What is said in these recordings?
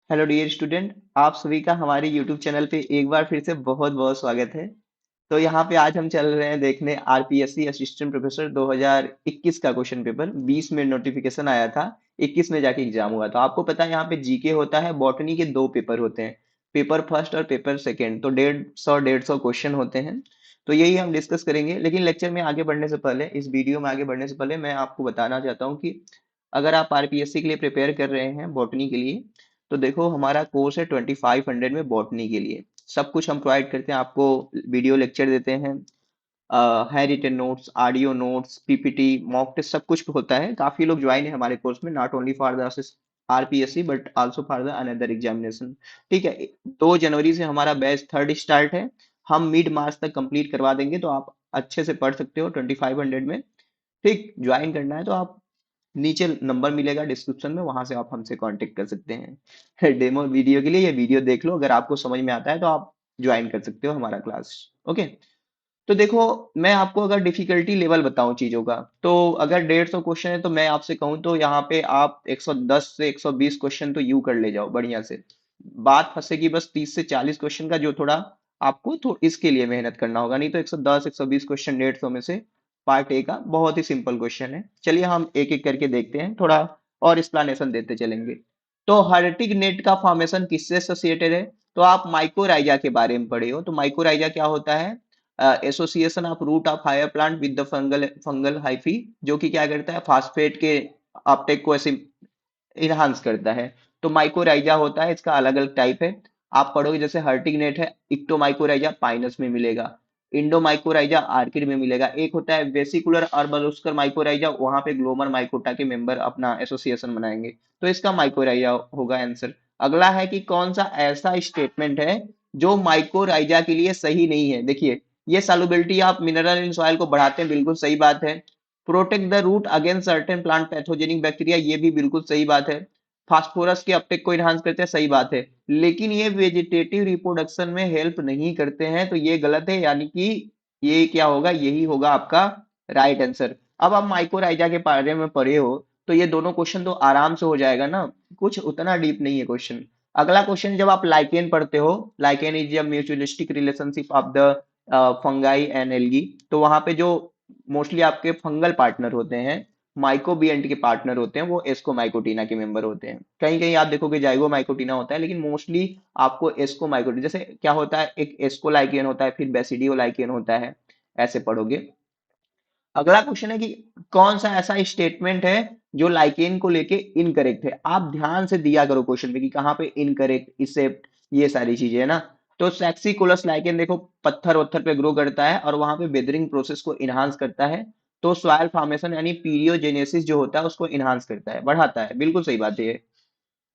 Hello dear student, आप सभी का हमारे यूट्यूब चैनल पे एक बार फिर से बहुत बहुत स्वागत है। तो यहाँ पे आज हम चल रहे हैं देखने आरपीएससी असिस्टेंट प्रोफेसर 2021 का क्वेश्चन पेपर। 20 में नोटिफिकेशन आया था, 21 में जाके एग्जाम हुआ। तो आपको पता है यहाँ पे जीके होता है, बॉटनी के दो पेपर होते हैं, पेपर फर्स्ट और पेपर सेकेंड। तो 150 क्वेश्चन होते हैं। तो यही हम डिस्कस करेंगे। लेकिन लेक्चर में आगे बढ़ने से पहले, इस वीडियो में आगे बढ़ने से पहले मैं आपको बताना चाहता हूँ कि अगर आप आरपीएससी के लिए प्रिपेयर कर रहे हैं बॉटनी के लिए, तो देखो हमारा कोर्स है 2500 में बॉटनी के लिए। सब कुछ हम प्रोवाइड करते हैं आपको। वीडियो लेक्चर देते हैं, है written notes, audio notes, PPT, mock test, सब कुछ होता है। काफी लोग ज्वाइन है हमारे कोर्स में, not only for the RPSC but also for the another examination. ठीक है। 2 जनवरी से हमारा बैच थर्ड स्टार्ट है। हम मिड मार्च तक कंप्लीट करवा देंगे, तो आप अच्छे से पढ़ सकते हो 2500 में। ठीक, ज्वाइन करना है तो आप, नीचे नंबर मिलेगा डिस्क्रिप्शन में, वहां से आप हमसे कांटेक्ट कर सकते हैं। डेमो वीडियो के लिए ये वीडियो देख लो, अगर आपको समझ में आता है तो आप ज्वाइन कर सकते हो हमारा क्लास। ओके। तो देखो, मैं आपको अगर डिफिकल्टी लेवल बताऊं चीजों का, तो अगर 150 क्वेश्चन है तो मैं आपसे कहूं तो यहाँ पे आप 110 से 120 क्वेश्चन तो यू कर ले जाओ बढ़िया से। बात फंसेगी बस 30 से 40 क्वेश्चन का, जो थोड़ा आपको तो इसके लिए मेहनत करना होगा। नहीं तो 110 120 क्वेश्चन 150 में से पार्ट ए का बहुत ही सिंपल क्वेश्चन है। चलिए हम एक एक करके देखते हैं, थोड़ा और एक्सप्लेनेशन देते चलेंगे। तो हर्टिग नेट का फॉर्मेशन किससे एसोसिएटेड है? तो आप माइकोराइजा के बारे में पढ़े हो। तो माइकोराइजा क्या होता है? Association of root of higher plant with the fungal fungal hyphae, जो कि क्या करता है, फास्फेट के अपटेक को ऐसे इनहांस करता है। तो माइकोराइजा होता है, इसका अलग अलग टाइप है। आप पढ़ोगे जैसे हर्टिगनेट है, इक्टोमाइकोराइजा पाइनस में मिलेगा, इंडोमाइकोराइजा आर्किड में मिलेगा। एक होता है वेसिकुलर अर्बुस्कर माइकोराइजा, वहां पे ग्लोमर माइकोटा के मेंबर अपना एसोसिएशन बनाएंगे। तो इसका माइकोराइजा होगा आंसर। अगला है कि कौन सा ऐसा स्टेटमेंट है जो माइकोराइजा के लिए सही नहीं है? देखिए, ये solubility of mineral in soil को बढ़ाते हैं, बिल्कुल सही बात है। Protect the root against certain plant pathogenic bacteria, ये भी बिल्कुल सही बात है। फास्फोरस के अपटेक को इनहांस करते हैं, सही बात है। लेकिन ये वेजिटेटिव रिप्रोडक्शन में हेल्प नहीं करते हैं, तो ये गलत है। यानी कि ये क्या होगा, यही होगा आपका राइट आंसर। अब आप माइकोराइजा के बारे में पढ़े हो, तो ये दोनों क्वेश्चन तो आराम से हो जाएगा ना, कुछ उतना डीप नहीं है क्वेश्चन। अगला क्वेश्चन, जब आप लाइकेन पढ़ते हो, lichen is a mutualistic relationship of the fungi and algae. तो वहां पे जो मोस्टली आपके फंगल पार्टनर होते हैं, माइकोबियंट के पार्टनर होते हैं, वो एस्कोमाइकोटिना के मेंबर होते हैं। कहीं कहीं आप देखोगे जाइगोमाइकोटिना होता है, लेकिन मोस्टली आपको एस्कोमाइकोटिना, जैसे क्या होता है, एक एस्कोलाइकेन होता है, फिर बेसिडियोलाइकेन होता है, ऐसे पढ़ोगे। अगला क्वेश्चन है कि कौन सा ऐसा स्टेटमेंट है जो लाइकेन को लेके इनकरेक्ट है? आप ध्यान से दिया करो क्वेश्चन पे कि कहाँ पे इनकरेक्ट, एक्सेप्ट, ये सारी चीजें है ना। तो सेक्सिकुलस लाइकेन देखो, पत्थर वत्थर पे ग्रो करता है और वहां पे वेदरिंग प्रोसेस को इनहांस करता है। तो सॉइल फॉर्मेशन यानी पीरियोजेनेसिस जो होता है उसको इनहांस करता है, बढ़ाता है, बिल्कुल सही बात है ये।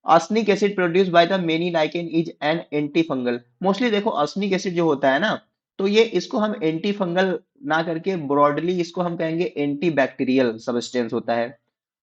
Usnic acid produce by the many lichen is an anti fungal. Mostly देखो अस्निक एसिड जो होता है ना, तो ये इसको हम एंटी फंगल ना करके ब्रॉडली इसको हम कहेंगे एंटी बैक्टीरियल सब्सटेंस होता है।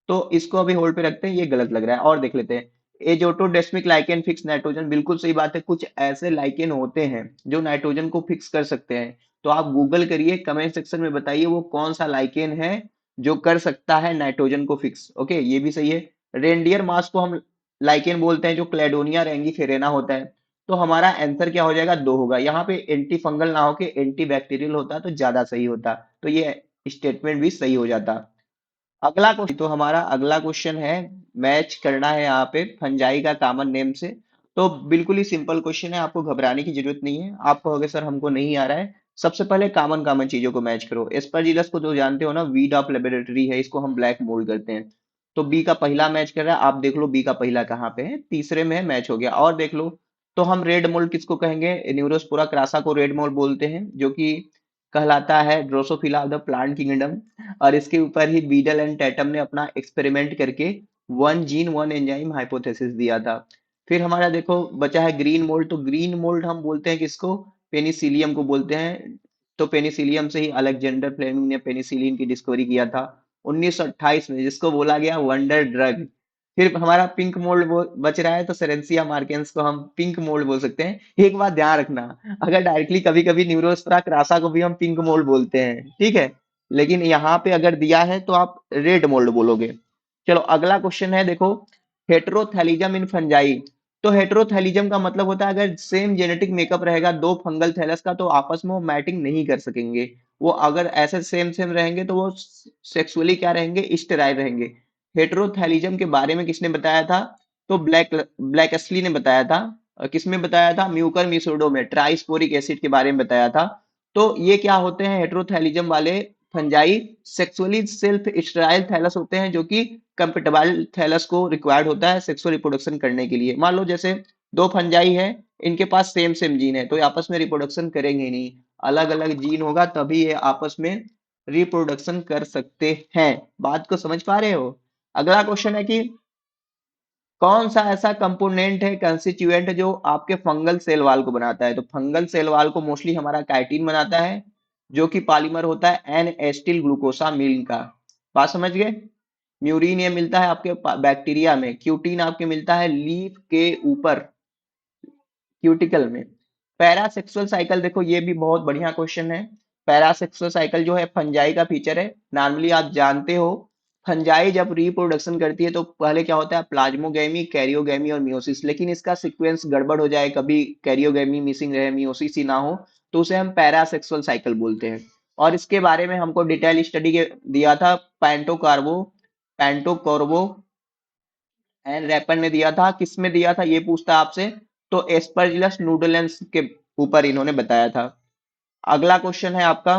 तो इसको अभी होल्ड पे रखते हैं, ये गलत लग रहा है, और देख लेते हैं। एजोटोडेस्मिक लाइकेन फिक्स नाइट्रोजन, बिल्कुल सही बात है। कुछ ऐसे लाइकेन होते हैं जो नाइट्रोजन को फिक्स कर सकते हैं। तो आप गूगल करिए, कमेंट सेक्शन में बताइए वो कौन सा लाइकेन है जो कर सकता है नाइट्रोजन को फिक्स। ओके, ये भी सही है। रेंडियर मास को हम लाइकेन बोलते हैं, जो क्लेडोनिया रेंगीफेरेना होता है। तो हमारा आंसर क्या हो जाएगा, दो होगा। यहाँ पे एंटी फंगल ना होके एंटी बैक्टीरियल होता तो ज्यादा सही होता, तो ये स्टेटमेंट भी सही हो जाता। अगला क्वेश्चन, तो हमारा अगला क्वेश्चन है, मैच करना है यहाँ पे फंजाई का कॉमन नेम से। तो बिल्कुल ही सिंपल क्वेश्चन है, आपको घबराने की जरूरत नहीं है। आप कहोगे सर हमको नहीं आ रहा है, सबसे पहले कॉमन कॉमन चीजों को मैच करो। एस्परजिलस को तो जानते हो ना, वीड ऑफ लेबोरेटरी है, इसको हम ब्लैक मोल्ड करते हैं। तो बी का पहला मैच कर रहा है, आप देख लो बी का पहला कहाँ पे है, तीसरे में है, मैच हो गया। और देख लो, तो हम रेड मोल्ड किसको कहेंगे, न्यूरोस्पोरा क्रासा को रेड मोल्ड बोलते हैं, जो कि कहलाता है Drosophila of the plant kingdom. और इसके ऊपर ही बीडल एंड टैटम ने अपना एक्सपेरिमेंट करके one gene one enzyme hypothesis दिया था। फिर हमारा देखो बचा है ग्रीन मोल्ड। तो ग्रीन मोल्ड हम बोलते हैं किसको, पेनिसिलियम को बोलते हैं। तो पेनिसिलियम से ही अलेक्जेंडर फ्लेमिंग ने पेनिसिलिन की डिस्कवरी किया था 1928 में, जिसको बोला गया वंडर ड्रग। फिर हमारा पिंक मोल्ड बच रहा है, तो सेरेंसिया मार्केंस को हम पिंक मोल्ड बोल सकते हैं। एक बात ध्यान रखना, अगर डायरेक्टली कभी कभी न्यूरोस्परा क्रासा को भी हम पिंक मोल्ड बोलते हैं, ठीक है, लेकिन यहाँ पे अगर दिया है तो आप रेड मोल्ड बोलोगे। चलो अगला क्वेश्चन है, देखो, हेटेरोथैलिज्म इन फंजाई। तो हेटेरोथैलिज्म का मतलब होता है अगर सेम जेनेटिक मेकअप रहेगा दो फंगल थैलस का तो आपस में वो मैटिंग नहीं कर सकेंगे। वो अगर ऐसे सेम सेम रहेंगे तो वो सेक्सुअली क्या रहेंगे, स्टेराइल रहेंगे। हेटेरोथैलिज्म के बारे में किसने बताया था? तो ब्लैकस्ली ने बताया था। किसमें बताया था? म्यूकर मिसोडो में ट्राइस्पोरिक एसिड के बारे में बताया था। तो ये क्या होते हैं हेटेरोथैलिज्म वाले fungi? Sexually self sterile thallus होते हैं जो कि कंपेटिबल थैलस को रिक्वायर्ड होता है सेक्सुअल रिप्रोडक्शन करने के लिए। मान लो जैसे दो फंजाई है, इनके पास सेम सेम जीन है तो ये आपस में रिप्रोडक्शन करेंगे नहीं, अलग अलग जीन होगा तभी ये आपस में रिप्रोडक्शन कर सकते हैं। बात को समझ पा रहे हो? अगला क्वेश्चन है कि कौन सा ऐसा कंपोनेंट है, कंस्टिट्यूएंट है जो आपके फंगल सेल वॉल को बनाता है? तो फंगल सेल वॉल को मोस्टली हमारा काइटिन बनाता है जो कि पॉलीमर होता है एन एस्टिल ग्लूकोसामिन का। बात समझ गए? म्यूरिन ये मिलता है आपके बैक्टीरिया में, क्यूटीन आपके मिलता है लीफ के ऊपर क्यूटिकल में। पैरासेक्सुअल साइकिल देखो ये भी बहुत बढ़िया क्वेश्चन है। पैरासेक्सुअल साइकिल जो है फंजाई का फीचर है। नॉर्मली आप जानते हो फंजाई जब रिप्रोडक्शन करती है तो पहले क्या होता है, प्लाज्मोगेमी, कैरियोगेमी और मियोसिस। लेकिन इसका सीक्वेंस गड़बड़ हो जाए, कभी कैरियोगेमी मिसिंग रहे, मियोसिस ही ना हो, तो उसे हम पैरासेक्सुअल साइकिल बोलते हैं। और इसके बारे में हमको डिटेल स्टडी के दिया था पैंटोकार्बो एंड रैपर ने दिया था। किस में दिया था ये पूछता है आपसे, तो एस्परजिलस नूडुलेंस के ऊपर इन्होंने बताया था। अगला क्वेश्चन है आपका।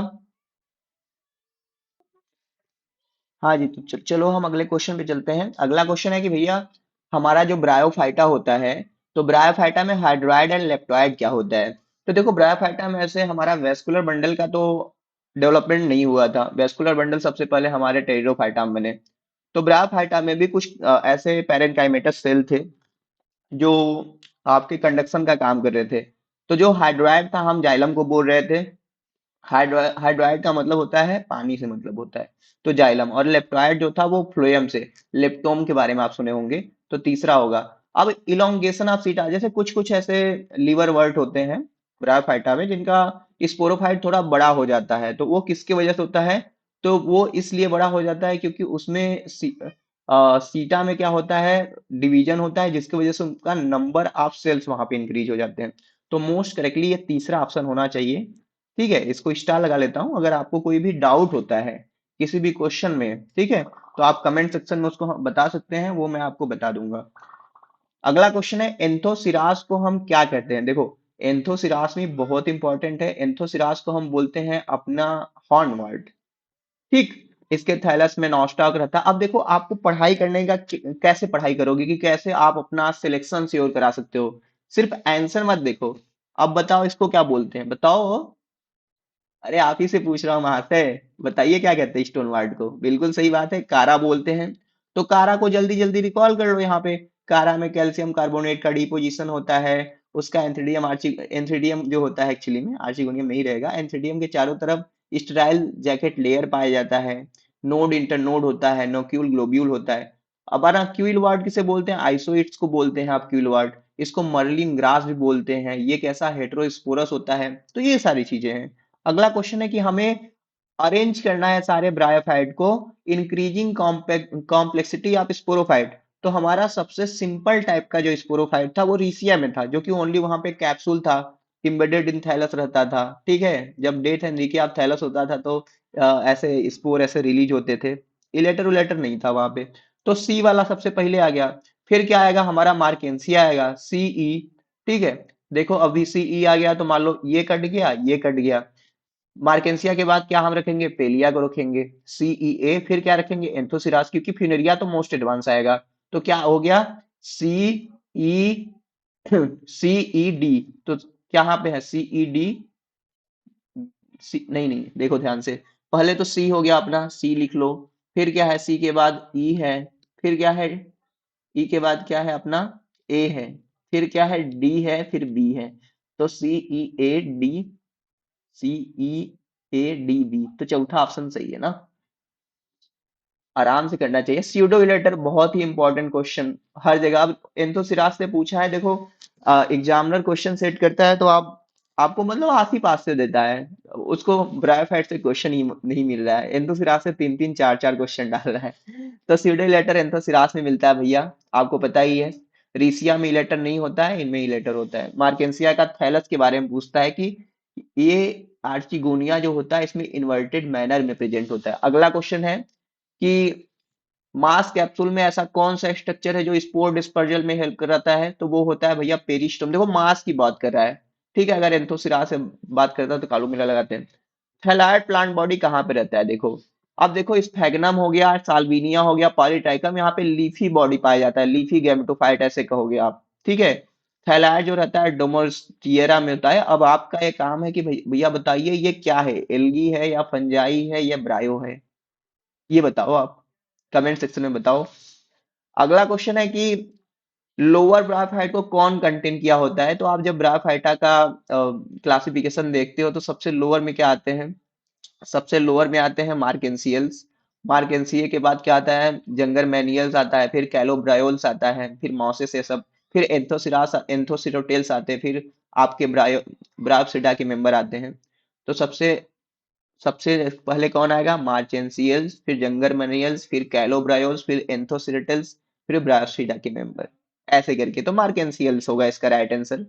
हाँ जी, तो चलो हम अगले क्वेश्चन पे चलते हैं। अगला क्वेश्चन है कि भैया हमारा जो ब्रायोफाइटा होता है, तो ब्रायोफाइटा में हाइड्रॉइड एंड लेप्टोइड क्या होता है? तो देखो ब्रायोफाइटा में ऐसे हमारा वेस्कुलर बंडल का तो डेवलपमेंट नहीं हुआ था। वेस्कुलर बंडल सबसे पहले हमारे टेरिडोफाइटा में बने। तो ब्रायोफाइटा में भी कुछ ऐसे पेरेन्काइमेटस सेल थे जो आपके कंडक्शन का काम कर रहे थे। तो जो हाइड्रॉइड था हम जाइलम को बोल रहे थे। हाइड्रॉइड का मतलब होता है पानी से मतलब होता है, तो जाइलम। और लेप्टोइड जो था वो फ्लोएम से, लेप्टोम के बारे में आप सुने होंगे, तो तीसरा होगा। अब इलोंगेशन ऑफ सीटा, जैसे कुछ कुछ ऐसे लीवर वर्ट होते हैं ब्रायोफाइटा में जिनका स्पोरोफाइट थोड़ा बड़ा हो जाता है, तो वो किसकी वजह से होता है? तो वो इसलिए बड़ा हो जाता है क्योंकि उसमें सीटा में क्या होता है, डिवीजन होता है जिसकी वजह से उनका नंबर ऑफ सेल्स वहां पे इंक्रीज हो जाते हैं। तो मोस्ट करेक्टली ये तीसरा ऑप्शन होना चाहिए। ठीक है, इसको स्टार लगा लेता हूं। अगर आपको कोई भी डाउट होता है किसी भी क्वेश्चन में, ठीक है, तो आप कमेंट सेक्शन में उसको बता सकते हैं, वो मैं आपको बता दूंगा। अगला क्वेश्चन है एंथोसिरास को हम क्या कहते हैं? देखो एंथोसिरास में बहुत इंपॉर्टेंट है। एंथोसिरास को हम बोलते हैं अपना हॉर्नवर्ट। ठीक, इसके थैलस में नॉस्टॉक रहता है। अब देखो आपको पढ़ाई करने का कैसे पढ़ाई करोगे कि कैसे आप अपना सिलेक्शन श्योर करा सकते हो, सिर्फ आंसर मत देखो। अब बताओ इसको क्या बोलते हैं, बताओ। अरे आप ही से पूछ रहा हूँ महाशय, बताइए क्या कहते हैं स्टोन वार्ड को? बिल्कुल सही बात है, कारा बोलते हैं। तो कारा को जल्दी जल्दी रिकॉल कर लो। यहाँ पे कारा में कैल्शियम कार्बोनेट का डिपोजिशन होता है। उसका एंथ्रीडियम आर्ची एंथ्रीडियम जो होता है एक्चुअली में आर्चिगोनियम नहीं रहेगा, एंथ्रीडियम के चारों तरफ स्टेराइल जैकेट लेयर पाया जाता है। नोड इंटरनोड होता है, नोक्यूल ग्लोब्यूल होता है। अब आना क्यूल वार्ड किसे बोलते हैं? आइसोइट्स को बोलते हैं आप क्यूल वार्ड। इसको मर्लिन ग्रास भी बोलते हैं। ये कैसा हेटेरोस्पोरस होता है। तो ये सारी चीजें हैं। अगला क्वेश्चन है कि हमें अरेंज करना है सारे ब्रायोफाइट को इंक्रीजिंग कॉम्प्लेक्सिटी ऑफ स्पोरोफाइट। तो हमारा सबसे सिंपल टाइप का जो स्पोरोफाइट था वो रीसिया में था, जो कि ओनली वहां पे कैप्सूल था, इम्बेडेड इन थैलस रहता था। ठीक है, जब डेथ एनरिके ऑफ थैलस होता था तो ऐसे स्पोर ऐसे रिलीज होते थे, इलेटर उलेटर नहीं था वहां पे। तो सी वाला सबसे पहले आ गया। फिर क्या आएगा हमारा? मार्केंसिया आएगा, सीई। ठीक है, देखो अभी सीई आ गया तो मान लो ये कट गया, ये कट गया। मार्केंसिया के बाद क्या हम रखेंगे? पेलिया को रखेंगे, सीईए। फिर क्या रखेंगे? एंथोसिरास, क्योंकि फ्यूनेरिया तो मोस्ट एडवांस आएगा। तो क्या हो गया? सी ई सीई डी। तो यहाँ पे है सीई डी। सी नहीं नहीं, देखो ध्यान से, पहले तो सी हो गया अपना, सी लिख लो। फिर क्या है? सी के बाद ई है। फिर क्या है? ई के बाद क्या है अपना? ए है। फिर क्या है? डी है, फिर बी है। तो CEAD, CEADB, तो चौथा ऑप्शन सही है ना? आराम से करना चाहिए। स्यूडो इलेटर बहुत ही इंपॉर्टेंट क्वेश्चन हर जगह। अब एंथोसिरास से पूछा है, देखो एग्जामिनर क्वेश्चन सेट करता है तो आप आपको मतलब हाथ ही पास से देता है। उसको ब्रायोफाइट से क्वेश्चन ही नहीं मिल रहा है, एंथोसिरास से तीन तीन चार चार क्वेश्चन डाल रहा है। तो स्यूडो इलेटर एंथोसिरास में मिलता है भैया, आपको पता ही है। रीसिया में इलेटर नहीं होता है, इनमें इलेटर होता है। मार्केंसिया का थैलस के बारे में पूछता है कि ये आर्चिगोनिया जो होता है इसमें इन्वर्टेड मैनर में प्रेजेंट होता है। अगला क्वेश्चन है कि मास कैप्सूल में ऐसा कौन सा स्ट्रक्चर है जो स्पोर डिस्पर्जल में हेल्प कराता है, तो वो होता है भैया पेरिस्टोम। देखो मास की बात कर रहा है, ठीक है, अगर एंथोसिरा से बात करता है तो कालू मिला लगाते हैं। थैलाइड प्लांट बॉडी कहाँ पे रहता है, देखो अब देखो स्फेगनम हो गया, साल्विनिया हो गया, पॉलीट्राइकम, यहाँ पे लीफी बॉडी पाया जाता है, लीफी गैमेटोफाइट ऐसे कहोगे आप, ठीक है। थैलाइड जो रहता है डोमोस्टिएरा में होता है। अब आपका ये काम है कि भैया बताइए ये क्या है, एल्गी है या फंजाई है या ब्रायो है, ये बताओ आप, कमेंट सेक्शन में बताओ। अगला क्वेश्चन है कि लोअर ब्रायोफाइट को कौन कंटेन किया होता है, तो आप जब ब्रायोफाइटा का क्लासिफिकेशन देखते हो तो सबसे लोअर में क्या आते हैं, सबसे लोअर में आते हैं मार्केंसियल्स। मार्केंसिए के बाद क्या आता है, जंगर मैनियल्स आता है, फिर कैलोब्रायोल्स आता है, फिर मॉसेस, ये सब, फिर एंथोसिरास एंथोसिरोटेल्स आते हैं, फिर आपके ब्रायोप्सिडा के मेंबर आते हैं। तो सबसे सबसे पहले कौन आएगा, मार्चेंसियल्स, फिर जंगर मैनियल्स, फिर कैलोब्रायोल्स, फिर एंथोसिरोटेल्स, फिर ब्रायोप्सिडा के मेंबर, ऐसे करके तो मार्केंसियल्स होगा इसका राइट आंसर।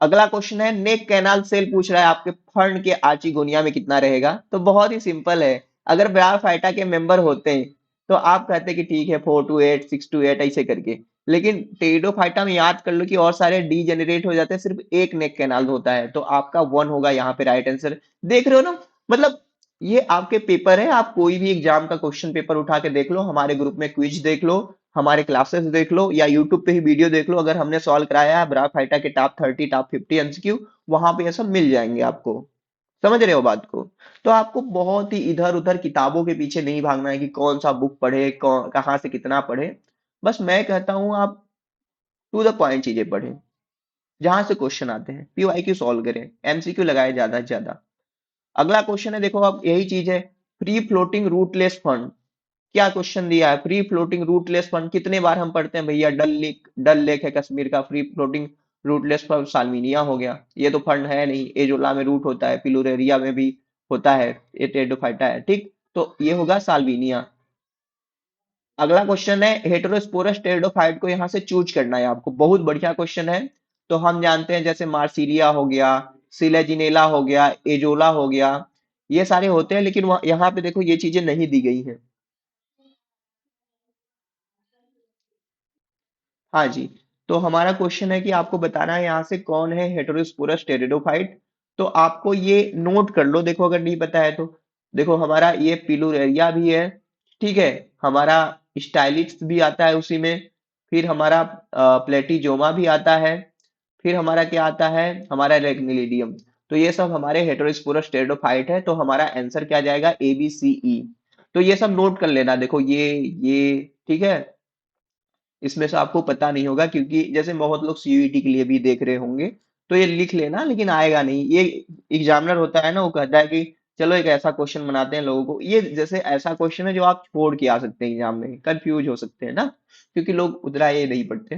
अगला क्वेश्चन है नेक कैनाल सेल पूछ रहा है आपके फर्न के आर्चिगोनिया में कितना रहेगा, तो बहुत ही सिंपल है। अगर ब्रायोफाइटा के मेंबर होते हैं तो आप कहते कि ठीक है 4 to 8, 6 to 8 ऐसे करके, लेकिन टेरिडोफाइटा में याद कर लो कि और सारे डी जनरेट हो जाते हैं, सिर्फ एक नेक कैनाल होता है, तो आपका 1 होगा यहाँ पे राइट आंसर। देख रहे हो ना, मतलब ये आपके पेपर है, आप कोई भी एग्जाम का क्वेश्चन पेपर उठा के देख लो, हमारे ग्रुप में क्विज देख लो, हमारे क्लासेस देख लो, या यूट्यूब पे ही वीडियो देख लो, अगर हमने सॉल्व कराया है ब्राफाइटा के टॉप 30 टॉप 50 एमसीक्यू, वहां पे ये सब मिल जाएंगे आपको। समझ रहे हो बात को। तो आपको बहुत ही इधर उधर किताबों के पीछे नहीं भागना है कि कौन सा बुक पढ़े, कहाँ से कितना पढ़े। बस मैं कहता हूँ आप टू द पॉइंट चीजें पढ़ें, जहां से क्वेश्चन आते हैं पीवाईक्यू सॉल्व करें, एमसीक्यू लगाए ज्यादा से ज्यादा। अगला क्वेश्चन है, देखो अब यही चीज है, फ्री फ्लोटिंग रूटलेस फंड, क्या क्वेश्चन दिया है, फ्री फ्लोटिंग रूटलेस फंड कितने बार हम पढ़ते हैं भैया, डल लेक है कश्मीर का, free floating rootless fund Salvinia हो गया, ये तो फंड है नहीं, एजोला में रूट होता है, पिलुरेरिया में भी होता है, ये टेरिडोफाइटा है, ठीक, तो ये होगा साल्विनिया। अगला क्वेश्चन है हेटेरोस्पोरस टेरिडोफाइट को यहाँ से चूज करना है आपको, बहुत बढ़िया क्वेश्चन है। तो हम जानते हैं जैसे मार्सीरिया हो गया, सिलेजिनेला हो गया, एजोला हो गया, ये सारे होते हैं, लेकिन यहाँ पे देखो ये चीजें नहीं दी गई हैं। हाँ जी। तो हमारा क्वेश्चन है कि आपको बताना है यहाँ से कौन है हेटेरोस्पोरस टेरिडोफाइट। तो आपको ये नोट कर लो, देखो अगर नहीं पता है तो। देखो हमारा ये पिलुरेरिया भी है, ठीक है, हमारा स्टाइलिक्स भी आता है उसी में, फिर हमारा प्लेटिजोमा भी आता है, फिर हमारा क्या आता है, हमारा रेग्निलिडियम। तो ये सब हमारे हेटेरोस्पोरस टेरिडोफाइट है, तो हमारा आंसर क्या जाएगा, ABCE। तो ये सब नोट कर लेना, देखो ये ठीक है। इसमें से आपको पता नहीं होगा क्योंकि जैसे बहुत लोग सीयूईटी के लिए भी देख रहे होंगे, तो ये लिख लेना, लेकिन आएगा नहीं ये। एग्जामिनर होता है ना, वो कहता है कि चलो एक ऐसा क्वेश्चन बनाते हैं लोगों को, ये जैसे ऐसा क्वेश्चन है जो आप छोड़ के आ सकते हैं एग्जाम में, कंफ्यूज हो सकते हैं ना, क्योंकि लोग उतना ये नहीं पढ़ते।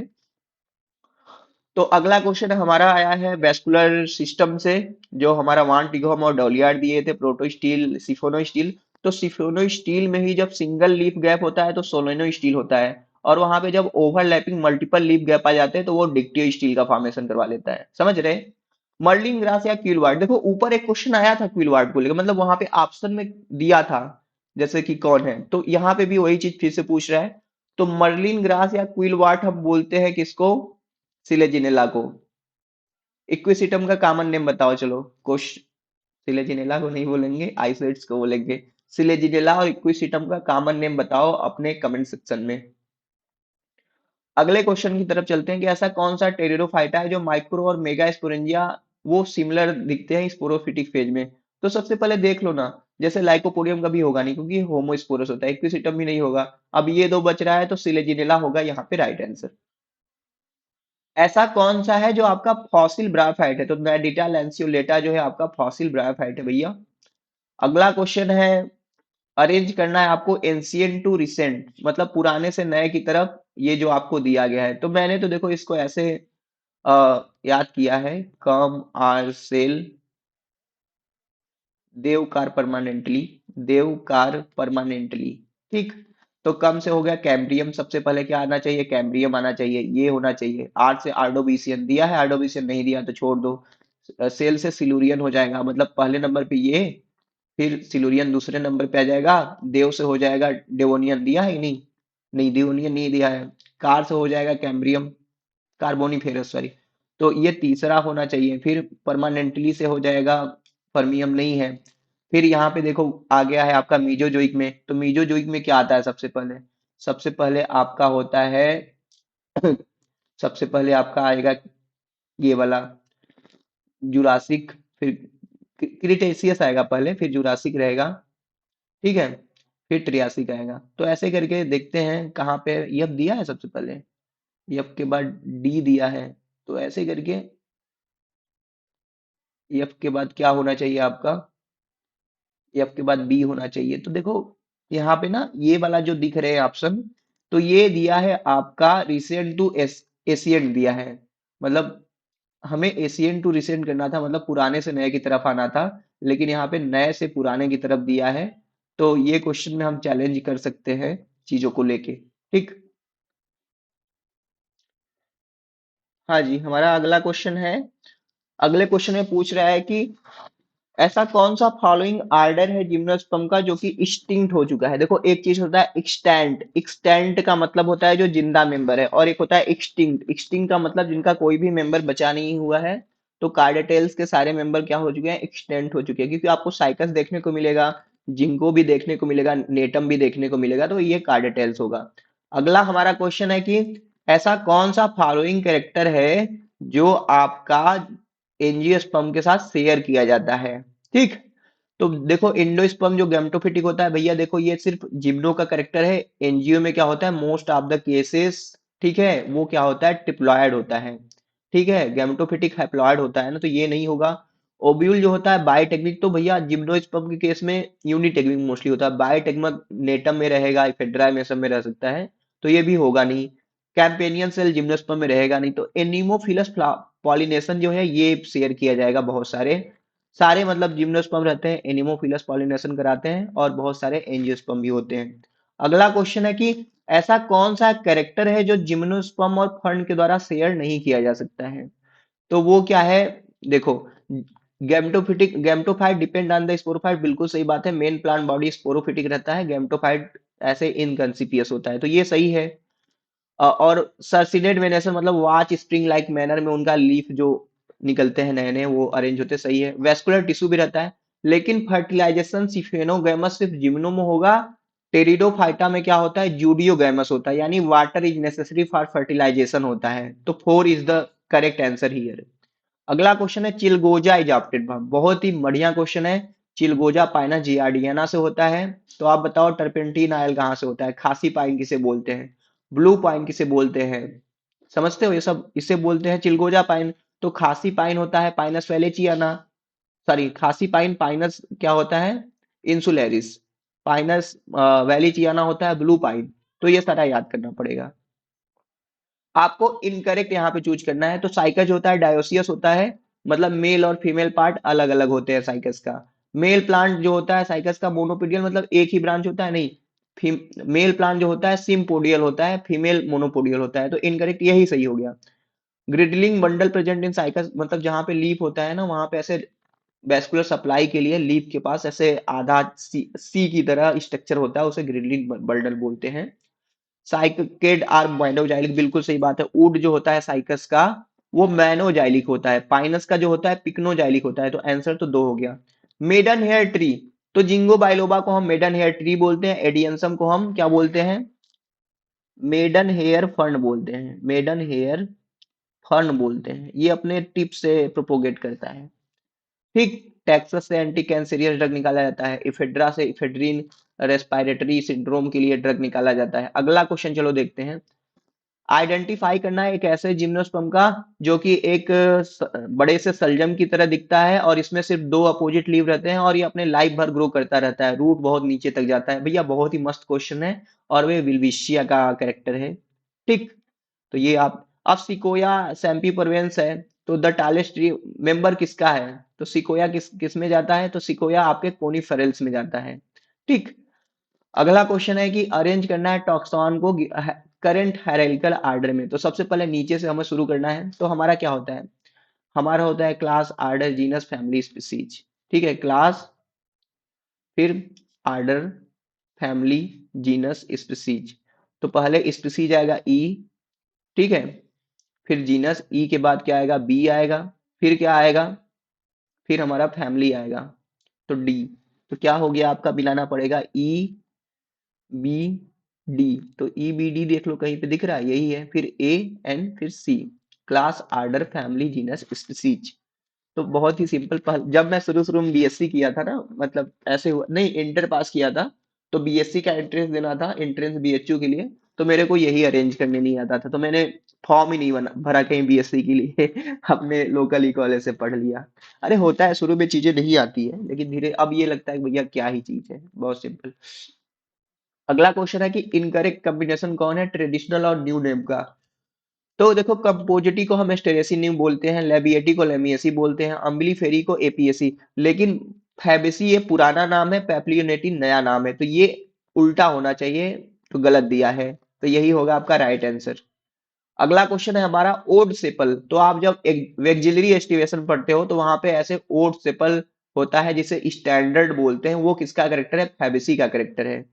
तो अगला क्वेश्चन हमारा आया है वेस्कुलर सिस्टम से, जो हमारा वान टिगोम और डॉलियार्ड दिए थे, प्रोटोस्टील सिफोनोस्टील। तो सिफोनोस्टील में ही जब सिंगल लीफ गैप होता है तो सोलेनोस्टील होता है, और वहां पे जब ओवरलैपिंग मल्टीपल लीफ गैप आ जाते हैं तो वो डिक्टियो स्टील का फॉर्मेशन करवा लेता है, समझ रहे। मर्लिन ग्रास या क्विलवार्ड, देखो ऊपर एक क्वेश्चन आया था क्विलवार्ड को लेकर, मतलब वहां पे ऑप्शन में दिया था जैसे कि कौन है, तो यहाँ पे भी वही चीज फिर से पूछ रहा है। तो मर्लिन ग्रास या क्विलवार्ड हम बोलते हैं किसको, सिलेजिनेला को। इक्विसिटम का कॉमन नेम बताओ चलो, कोश सिलेजिनेला को नहीं बोलेंगे, आइसोइड्स को बोलेंगे। सिलेजिनेला और इक्विसिटम का कॉमन नेम बताओ अपने कमेंट सेक्शन में। अगले क्वेश्चन की तरफ चलते हैं कि ऐसा कौन सा टेरिडोफाइटा है जो माइक्रो और मेगा स्पोरेंजिया वो सिमिलर दिखते हैं स्पोरोफिटिक फेज में। तो सबसे पहले देख लो ना, जैसे लाइकोपोडियम का भी होगा नहीं क्योंकि होमोस्पोरस होता है, इक्विसिटम भी नहीं होगा। अब ये दो बच रहा है तो सिलेजिनेला होगा यहाँ पे राइट आंसर। ऐसा कौन सा है जो आपका फॉसिल ब्रायोफाइट है, तो मेडिटा लैंसियोलेटा जो है आपका फॉसिल ब्रायोफाइट है भैया। अगला क्वेश्चन है, अरेंज करना है आपको एंशियंट टू रिसेंट, मतलब पुराने से नए की तरफ, ये जो आपको दिया गया है, तो मैंने तो देखो इसको ऐसे याद किया है, कम आर सेल देवकार परमानेंटली, देवकार परमानेंटली, ठीक। तो कम से हो गया कैम्ब्रियम, सबसे पहले क्या आना चाहिए, कैम्ब्रियम आना चाहिए, ये होना चाहिए। आर से आर्डोबिसियन, दिया है आर्डोबिसियन, नहीं दिया तो छोड़ दो। सेल से सिलूरियन हो जाएगा, मतलब पहले नंबर पे ये, फिर सिलूरियन दूसरे नंबर पे आ जाएगा। देव से हो जाएगा डेवोनियन, दिया है कि नहीं, नहीं डेवोनियन नहीं दिया है। कार से हो जाएगा कैम्ब्रियम, कार्बोनिफेरस सॉरी, तो ये तीसरा होना चाहिए। फिर परमानेंटली से हो जाएगा, परमियम नहीं है। फिर यहाँ पे देखो आ गया है आपका मीजोजोइक में, तो मीजोजोइक में क्या आता है सबसे पहले, सबसे पहले आपका होता है सबसे पहले आपका आएगा ये वाला जुरासिक, फिर क्रिटेशियस आएगा पहले, फिर जुरासिक रहेगा, ठीक है, फिर ट्रियासिक आएगा। तो ऐसे करके देखते हैं कहाँ पे यफ दिया है सबसे पहले, यफ के बाद डी दिया है, तो ऐसे करके एफ के बाद क्या होना चाहिए आपका, एफ के बाद बी होना चाहिए। तो देखो यहाँ पे ना ये वाला जो दिख रहे हैं ऑप्शन, तो ये दिया है आपका रिसेंट टू एशियंट दिया है, मतलब हमें एशियन टू रिसेंट करना था, मतलब पुराने से नए की तरफ आना था, लेकिन यहाँ पे नए से पुराने की तरफ दिया है। तो ये क्वेश्चन में हम चैलेंज कर सकते हैं चीजों को लेके, ठीक। हाँ जी, हमारा अगला क्वेश्चन है। अगले क्वेश्चन में पूछ रहा है कि ऐसा कौन सा फॉलोइंग आर्डर है जिम्नोस्पर्म का जो कि एक्सटिंक्ट हो चुका है। देखो एक चीज होता है एक्सटेंट, एक्सटेंट का मतलब होता है जो जिंदा मेंबर है, और एक होता है एक्सटिंक्ट, एक्सटिंक्ट का मतलब जिनका कोई भी मेंबर बचा नहीं हुआ है। तो कार्डेटेल्स के सारे मेंबर क्या हो चुके हैं, एक्सटेंट हो चुके हैं, क्योंकि आपको साइकस देखने को मिलेगा, जिंको भी देखने को मिलेगा, नेटम भी देखने को मिलेगा, तो ये कार्डेटेल्स होगा। अगला हमारा क्वेश्चन है कि ऐसा कौन सा फॉलोइंग कैरेक्टर है जो आपका एंजियोस्पर्म के साथ शेयर किया जाता है, ठीक। तो देखो एंडोस्पर्म जो गैमेटोफिटिक होता है भैया, देखो ये सिर्फ जिम्नो का करेक्टर है। एनजीओ में क्या होता है, मोस्ट ऑफ द केसेस, ठीक है, वो क्या होता है, टिप्लॉयड होता है, ठीक है, गैमेटोफिटिक हैप्लॉयड होता है ना, तो ये नहीं होगा। ओब्यूल जो होता है बायोटेक्निक, तो भैया जिम्नोस्पर्म के केस में यूनिटेक्निक मोस्टली होता है, बायोटेक्निक नेटम में रहेगा, इफेड्रा में सब में रह सकता है, तो ये भी होगा नहीं। कैंपेनियन सेल जिम्नोस्पर्म में रहेगा नहीं, तो एनिमोफिलस पॉलिनेशन जो है ये शेयर किया जाएगा बहुत सारे, सारे मतलब जिम्नोस्पर्म रहते हैं, एनिमोफिलस पॉलिनेशन कराते हैं, और बहुत सारे एंजियोस्पर्म भी होते हैं। अगला क्वेश्चन है कि ऐसा कौन सा कैरेक्टर है जो जिम्नोस्पर्म और फंड के द्वारा शेयर नहीं किया जा सकता है। तो वो क्या है, देखो gametophytic, gametophyte depend on the sporophyte, बिल्कुल सही बात है, मेन प्लांट बॉडी स्पोरोफिटिक रहता है, गैमेटोफाइट ऐसे इनकंसिपियस होता है, तो ये सही है। और सर्सिनेट वेनेसन मतलब वॉच स्प्रिंग लाइक मैनर में उनका लीफ जो निकलते हैं नए नए वो अरेंज होते, सही है। वेस्कुलर टिश्यू भी रहता है, लेकिन फर्टिलाइजेशन सिफेनोगैमस सिर्फ जिम्नो में होगा। टेरिडोफाइटा में क्या होता है, जूडियोगैमस होता है, यानी water is necessary for fertilization होता है, तो four is the correct answer here. अगला क्वेश्चन है चिलगोजा इजाप्टेड, बहुत ही बढ़िया क्वेश्चन है। चिलगोजा पाइना जियार्डियाना से होता है। तो आप बताओ टर्पेंटीन आयल कहाँ से होता है, खासी पाइन किसे बोलते हैं, ब्लू पाइन किसे बोलते हैं, समझते हो ये सब, इसे बोलते हैं चिलगोजा पाइन। तो खासी पाइन होता है पाइनस वेलेचियाना, सॉरी खासी पाइन पाइनस क्या होता है, इंसुलेरिस, पाइनस वेलिचियाना होता है ब्लू पाइन। तो ये सारा याद करना पड़ेगा आपको, इनकरेक्ट यहाँ पे चूज करना है। तो साइकस होता है डायोसियस होता है, मतलब मेल और फीमेल पार्ट अलग अलग होते हैं साइकस का। मेल प्लांट जो होता है साइकस का मोनोपोडियल, मतलब एक ही ब्रांच होता है, नहीं, मेल प्लांट जो होता है सिम्पोडियल होता है, फीमेल मोनोपोडियल होता है, तो इनकरेक्ट यही सही हो गया। ग्रिडलिंग बंडल प्रेजेंट इन साइकस, मतलब जहां पे लीफ होता है ना वहां पे ऐसे वेस्कुलर सप्लाई के लिए लीफ के पास ऐसे आधा सी की तरह स्ट्रक्चर होता है, उसे ग्रिडलिंग बंडल बोलते हैं। साइकेड आर मोनोजाइलिक, बिल्कुल सही बात है। वुड जो होता है साइकस का वो मैनोजाइलिक होता है, पाइनस का जो होता है पिक्नोजाइलिक होता है, तो आंसर तो दो हो गया। मेडन हेयर ट्री, तो जिंगो बाइलोबा को हम मेडन हेयर ट्री बोलते हैं, एडियंसम को हम क्या बोलते हैं, मेडन हेयर फंड बोलते हैं, मेडन हेयर फंड बोलते हैं, ये अपने टिप से प्रोपोगेट करता है, ठीक। टेक्सास से एंटी कैंसरियस ड्रग निकाला जाता है, इफेड्रा से इफेड्रीन रेस्पिरेटरी सिंड्रोम के लिए ड्रग निकाला जाता है। अगला क्वेश्चन चलो देखते हैं। आइडेंटिफाई करना है एक ऐसे जिम्नोस्पर्म का जो कि एक बड़े से सलजम की तरह दिखता है, और इसमें सिर्फ दो अपोजिट लीव रहते हैं, और ये अपने लाइफ भर ग्रो करता रहता है, रूट बहुत नीचे तक जाता है। भैया बहुत ही मस्त क्वेश्चन है, और वे विल्विशिया का कैरेक्टर है, ठीक। तो ये आप, अब सिकोया सैम्पी परवेंस है, तो द टालेस्ट ट्री मेंबर किसका है, तो सिकोया किस किस में जाता है, तो सिकोया आपके कोनिफेरल्स में जाता है, ठीक। अगला क्वेश्चन है कि अरेंज करना है टॉक्सॉन को करंट हायरार्किकल आर्डर में। तो सबसे पहले नीचे से हमें शुरू करना है। तो हमारा क्या होता है, हमारा होता है class, order, genus, family, species. ठीक है, क्लास, फिर आर्डर, फैमिली, जीनस, स्पीसीज। तो पहले स्पीसीज आएगा ई, ठीक है, फिर जीनस, ई के बाद क्या आएगा, बी आएगा, फिर क्या आएगा, फिर हमारा फैमिली आएगा, तो डी। तो क्या हो गया आपका, मिलाना पड़ेगा ई बी डी। तो ई बी डी देख लो कहीं पे दिख रहा है, यही है, फिर ए एन, फिर C, class, order, family, genus, species. तो बहुत ही सिंपल। जब मैं शुरू शुरू में बीएससी किया था ना, मतलब ऐसे हुआ नहीं, इंटर पास किया था, तो बीएससी का एंट्रेंस देना था, एंट्रेंस बीएचयू के लिए। तो मेरे को यही अरेंज करने नहीं आता था, तो मैंने फॉर्म ही नहीं भरा कहीं बीएससी के लिए अपने लोकल ही कॉलेज से पढ़ लिया। अरे होता है, शुरू में चीजें नहीं आती है, लेकिन धीरे अब ये लगता है कि भैया क्या ही चीज है, बहुत सिंपल। अगला क्वेश्चन है कि इनकरेक्ट कॉम्बिनेशन कौन है ट्रेडिशनल और न्यू नेम का। तो देखो, कंपोजिटी को हम एस्टेरेसी न्यू बोलते हैं, लेबिएटी को लेमिएसी बोलते हैं, अम्बिलीफेरी को एपीएसी। लेकिन फैबेसी ये पुराना नाम है, पैप्लियोनेटी नया नाम है, तो ये उल्टा होना चाहिए, तो गलत दिया है। तो यही होगा आपका राइट आंसर। अगला क्वेश्चन है हमारा ओड सेपल। तो आप जब एक वेक्जिलरी एस्टिवेशन पढ़ते हो तो वहां पे ऐसे ओड सेपल होता है जिसे स्टैंडर्ड बोलते हैं, वो किसका करेक्टर है, फैबेसी का करेक्टर है।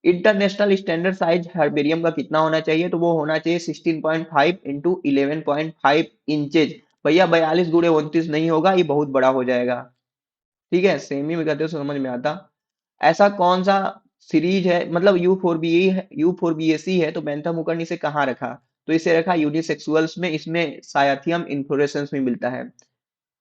इंटरनेशनल स्टैंडर्ड साइज हर्बेरियम का कितना होना चाहिए, तो वो होना चाहिए 16.5 इंटू 11.5 इंचेज। भैया 42 गुणे 29 नहीं होगा, ये बहुत बड़ा हो जाएगा। ठीक है, सेमी में करते हो तो समझ में आता। ऐसा कौन सा सीरीज है, मतलब यू4बी है, तो बेंथम मुकर्नी से कहाँ रखा, तो इसे रखा यूनिसेक्सुअल्स में, इसमें सायाथियम इन्फ्लोरेसेंस में मिलता है।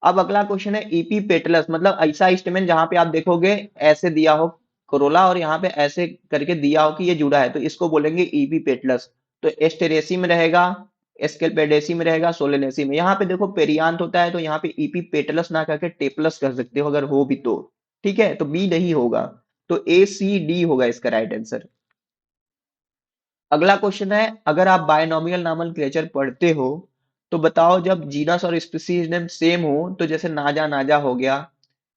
अब अगला क्वेश्चन है ईपी पेटलस, मतलब ऐसा स्टेमेन जहां पे आप देखोगे ऐसे दिया हो कोरोला, और यहाँ पे ऐसे करके दिया हो कि ये जुड़ा है, तो इसको बोलेंगे ईपी पेटलस। तो एस्टेरेसी में रहेगा, एस्केल्पेडेसी में रहेगा, सोलेनेसी में। यहाँ पे देखो पेरियांत होता है, तो यहाँ पे ईपी पेटलस ना करके टेपलस कर सकते हो अगर हो भी तो। ठीक है, तो बी नहीं होगा, तो ए सी डी होगा इसका राइट आंसर। अगला क्वेश्चन है, अगर आप बायनोमियल नॉमेनक्लेचर पढ़ते हो तो बताओ, जब जीनस और स्पीसीज नेम सेम हो, तो जैसे नाजा नाजा हो गया,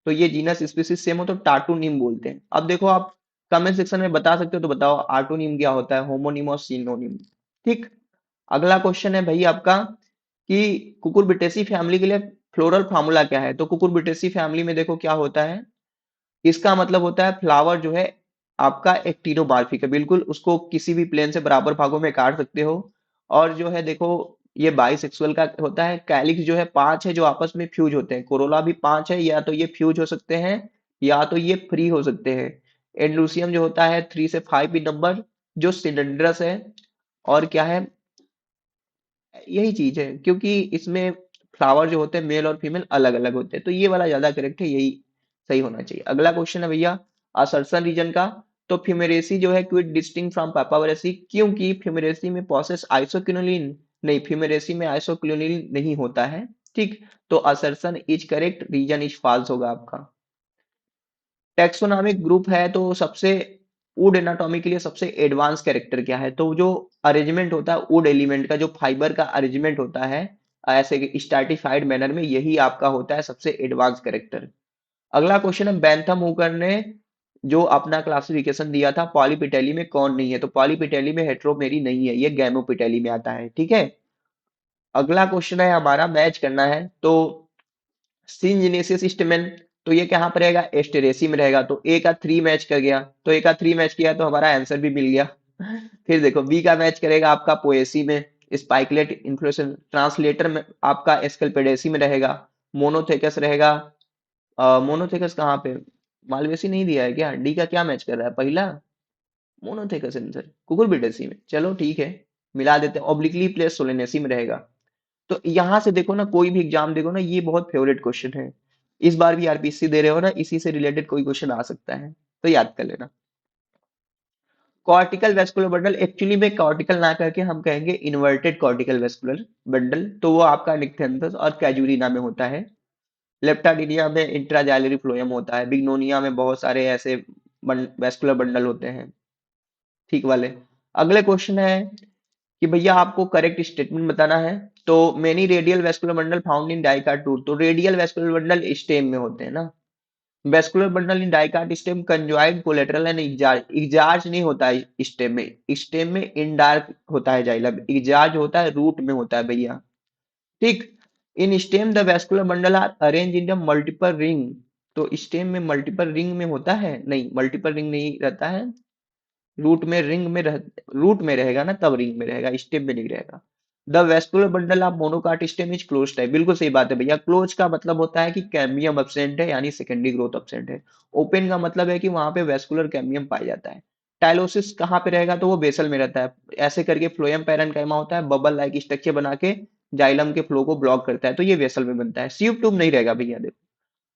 तो ये जीनस स्पीसीज सेम हो तो टाटूनिम बोलते हैं। अब देखो आप कमेंट सेक्शन में बता सकते हो, तो बताओ आर्टोनिम क्या होता है, होमोनिम और सिनोनिम। ठीक। अगला क्वेश्चन है भाई आपका कि कुकुरबिटेसी फैमिली के लिए फ्लोरल फार्मूला क्या है। तो कुकुरबिटेसी फैमिली में देखो क्या होता है, इसका मतलब होता है फ्लावर जो है आपका एक्टिनोमार्फिक है, बिल्कुल उसको किसी भी प्लेन से बराबर भागों में काट सकते हो। और जो है देखो, ये बाइसेक्सुअल का होता है। कैलिक्स जो है 5 है जो आपस में फ्यूज होते हैं, कोरोला भी 5 है, या तो ये फ्यूज हो सकते हैं या तो ये फ्री हो सकते हैं। एंडलूसियम जो होता है 3 से 5 भी नंबर, जो सिलेंडरस है। और क्या है, यही चीज है, क्योंकि इसमें फ्लावर जो होते हैं मेल और फीमेल अलग अलग होते हैं, तो ये वाला ज्यादा करेक्ट है, यही सही होना चाहिए। अगला क्वेश्चन है भैया असर्सन रीजन का। तो फ्यूमेरेसी जो है क्विट डिस्टिंग फ्रॉम पापावरेसी, क्योंकि फ्यूमेरेसी में प्रोसेस आइसोक्विनोलिन नहीं, फ्यूमेरेसी में आइसोक्विनोलिन नहीं होता है। ठीक। तो assertion is correct, reason is false होगा आपका। टेक्सोनॉमिक ग्रुप है, तो सबसे वुड एनाटॉमी के लिए सबसे एडवांस कैरेक्टर क्या है, तो जो अरेंजमेंट होता है वुड एलिमेंट का, जो फाइबर का अरेंजमेंट होता है ऐसे स्ट्रैटिफाइड मैनर में, यही आपका होता है सबसे एडवांस कैरेक्टर। अगला क्वेश्चन है बेंथम हुकर ने जो अपना क्लासिफिकेशन दिया था पॉलीपिटेली में कौन नहीं है, तो पॉलीपिटेली में हेट्रोमेरी नहीं है, ये गैमोपिटेली में आता है। ठीक है। अगला क्वेश्चन है हमारा, मैच करना है। तो सिंजिनेसिस स्टेमेन, तो ये कहाँ पर रहेगा, एस्टेरेसी में रहेगा, तो ए का 3 मैच कर गया, तो ए का 3 मैच किया तो हमारा आंसर भी मिल गया। फिर देखो बी का मैच करेगा आपका पोएसी में, स्पाइकलेट इन्फ्लोरेसेंस ट्रांसलेटर में आपका एस्केल्पेडेसी में रहेगा, मोनोथेकस रहेगा। मोनोथेकस कहाँ पे, मालवेसी नहीं दिया है क्या, डी का क्या मैच कर रहा है पहला, मोनोथेकस आंसर कुकुरबिटेसी में। चलो ठीक है, मिला देते हैं, ऑब्लिकली प्लेस सोलेनेसी में रहेगा। तो यहां से देखो ना, कोई भी एग्जाम देखो ना, ये बहुत फेवरेट क्वेश्चन है। इस बार भी आरपीसी दे रहे हो ना, इसी से रिलेटेड कोई क्वेश्चन आ सकता है, तो याद कर लेना। कॉर्टिकल वेस्कुलर बंडल, एक्चुअली में कॉर्टिकल ना करके हम कहेंगे इन्वर्टेड कॉर्टिकल वेस्कुलर बंडल, तो वो आपका निक्टेंथस और कैजुरिना में होता है। लेप्टाडिनिया में इंट्राजाइलरी फ्लोएम होता है, बिग्नोनिया में बहुत सारे ऐसे वेस्कुलर बंडल होते हैं, ठीक वाले। अगले क्वेश्चन है कि भैया आपको करेक्ट स्टेटमेंट बताना है। तो many radial vascular bundle found in dicot root, तो रेडियल वेस्कुलर बंडल स्टेम में होते हैं ना, vascular bundle in dicot stem conjoint collateral and exarch, exarch नहीं होता है स्टेम में, स्टेम में इंडार्क होता है जाइलम, इजार्ज होता है रूट में होता है भैया। ठीक। In stem the vascular bundle are arrange in the multiple ring. तो स्टेम में मल्टीपल रिंग में होता है, नहीं मल्टीपल रिंग नहीं रहता है, रूट में रिंग में रूट में रहेगा ना, तब रिंग में रहेगा, स्टेम में नहीं रहेगा। The vascular bundle of monocot stem is close type, बिल्कुल सही बात है भैया। क्लोज का मतलब होता है कि कैम्बियम एब्सेंट है, यानी सेकेंडरी ग्रोथ एब्सेंट है। ओपन का मतलब है कि वहां पे वेस्कुलर कैम्बियम पाया जाता है। टाइलोसिस कहाँ पे रहेगा, तो वो बेसल में रहता है। ऐसे करके फ्लोएम पैरेन्काइमा होता है, बबल लाइक स्ट्रक्चर बना के जाइलम के फ्लो को ब्लॉक करता है, तो ये वेसल में बनता है। सीव ट्यूब नहीं रहेगा भैया, देखो।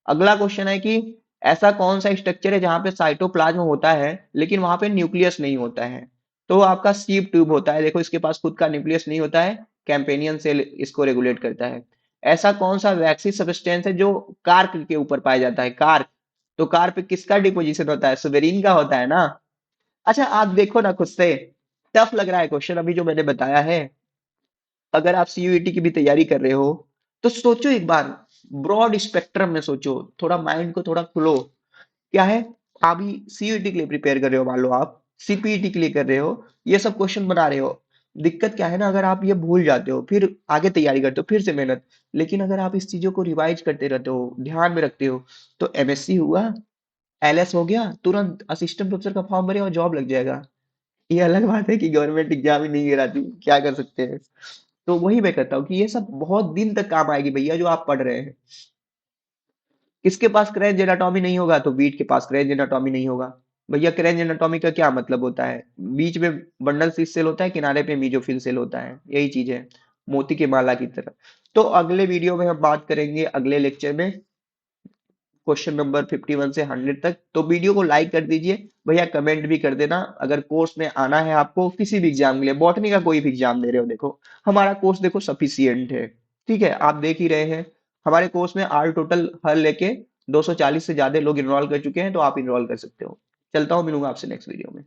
अगला क्वेश्चन है कि ऐसा कौन सा स्ट्रक्चर है जहां पे साइटोप्लाज्म होता है लेकिन वहां पे न्यूक्लियस नहीं होता है, तो आपका सीव ट्यूब होता है। देखो इसके पास खुद का न्यूक्लियस नहीं होता है, कैंपेनियन सेल इसको रेगुलेट करता है। ऐसा कौन सा वैक्सी सब्सटेंस है जो कार्क के ऊपर पाया जाता है, कार्क। तो कार्क पे किसका डिपोजिशन होता है, सुबेरिन का होता है ना। अच्छा आप देखो ना खुद से, टफ लग रहा है क्वेश्चन अभी जो मैंने बताया है। अगर आप सीयूईटी की भी तैयारी कर रहे हो तो सोचो एक बार, ब्रॉड स्पेक्ट्रम में सोचो, थोड़ा माइंड को थोड़ा खुलो। क्या है, अभी सीयूईटी के लिए प्रिपेयर कर रहे हो, मान लो आप सीपीईटी के लिए कर रहे हो, ये सब क्वेश्चन बना रहे हो। दिक्कत क्या है ना, अगर आप ये भूल जाते हो फिर आगे तैयारी करते हो फिर से मेहनत। लेकिन अगर आप इस चीजों को रिवाइज करते रहते हो, ध्यान में रखते हो, तो एमएससी हुआ, एलएस हो गया, तुरंत असिस्टेंट प्रोफेसर का फॉर्म भरे और जॉब लग जाएगा। ये अलग बात है कि गवर्नमेंट एग्जाम ही नहीं गिराती, क्या कर सकते हैं। तो वही मैं कहता हूँ कि ये सब बहुत दिन तक काम आएगी भैया जो आप पढ़ रहे हैं। किसके पास क्रेंज एनाटॉमी नहीं होगा, तो बीट के पास क्रेंज एनाटॉमी नहीं होगा। भैया क्रेंज एनाटॉमी का क्या मतलब होता है, बीच में बंडल सिस सेल होता है, किनारे पे मीजोफिल सेल होता है, यही चीज है, मोती के माला की तरह। तो अगले वीडियो में हम बात करेंगे, अगले लेक्चर में, क्वेश्चन नंबर 51 से 100 तक। तो वीडियो को लाइक कर दीजिए भैया, कमेंट भी कर देना अगर कोर्स में आना है आपको किसी भी एग्जाम के लिए, बॉटनी का कोई भी एग्जाम दे रहे हो, देखो हमारा कोर्स देखो सफिशियंट है। ठीक है, आप देख ही रहे हैं हमारे कोर्स में आल टोटल हर लेके 240 से ज्यादा लोग इनरोल कर चुके हैं, तो आप इनरोल कर सकते हो। चलता हूँ, मिलूंगा आपसे नेक्स्ट वीडियो में।